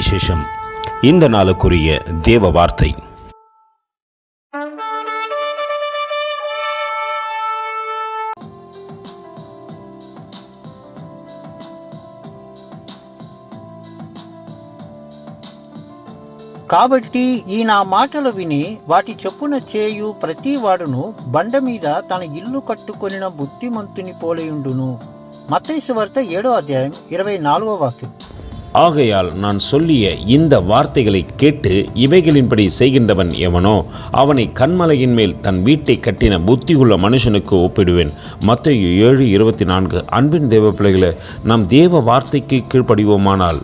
சுவிசேஷம். இந்த நாளுக்குரிய தேவ வார்த்தை. కాబట్టి ఈ నా మాటలు విని వాటి చొప్పున చేయు ప్రతి వాడును బండ మీద తన ఇల్లు కట్టుకొనిన బుద్ధిమంతుని పోలేయుండును. మత్తయి సువార్త 7:24. ஆகையால் நான் சொல்லிய இந்த வார்த்தைகளை கேட்டு இவைகளின்படி செய்கின்றவன் எவனோ அவனை கன்மலையின் மேல் தன் வீட்டை கட்டின புத்தியுள்ள மனுஷனுக்கு ஒப்பிடுவேன். மத்தேயு 7:24. அன்பின் தேவ பிள்ளைகளே, நாம் தேவ வார்த்தைக்கு கீழ்ப்படிவோமானால்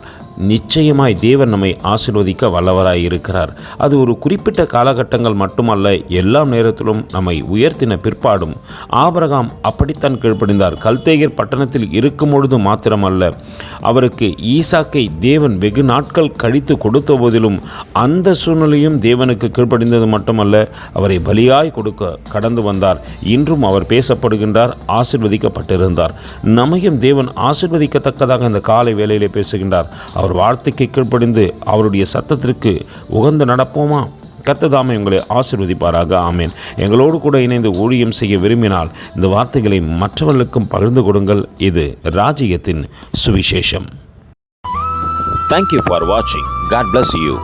நிச்சயமாய் தேவன் நம்மை ஆசீர்வதிக்க வல்லவராய் இருக்கிறார். அது ஒரு குறிப்பிட்ட காலகட்டங்கள் மட்டுமல்ல, எல்லா நேரத்திலும் நம்மை உயர்த்தின பிற்பாடும் ஆபிரகாம் அப்படித்தான் கீழ்ப்படிந்தார். கல்தேயர் பட்டணத்தில் இருக்கும் பொழுது மாத்திரமல்ல, அவருக்கு ஈசாக்கை தேவன் வெகு நாட்கள் கழித்து கொடுத்த போதிலும் அந்த சூழ்நிலையும் தேவனுக்கு கீழ்ப்படிந்தது மட்டுமல்ல, அவரை பலியாய் கொடுக்க கடந்து வந்தார். இன்றும் அவர் பேசப்படுகின்றார், ஆசீர்வதிக்கப்பட்டிருந்தார். நம்மையும் தேவன் ஆசீர்வதிக்கத்தக்கதாக இந்த காலை வேளையிலே பேசுகின்றார். அவர் வார்த்தைக்கு கீழ்ப்படிந்து அவருடைய சத்தத்திற்கு உகந்து நடப்போமா? கர்த்தர் உங்களை ஆசீர்வதிப்பாராக. ஆமேன். எங்களோடு கூட இணைந்து ஊழியம் செய்ய விரும்பினால் இந்த வார்த்தைகளை மற்றவர்களுக்கும் பகிர்ந்து கொடுங்கள். இது ராஜ்யத்தின் சுவிசேஷம். Thank you for watching. God bless you.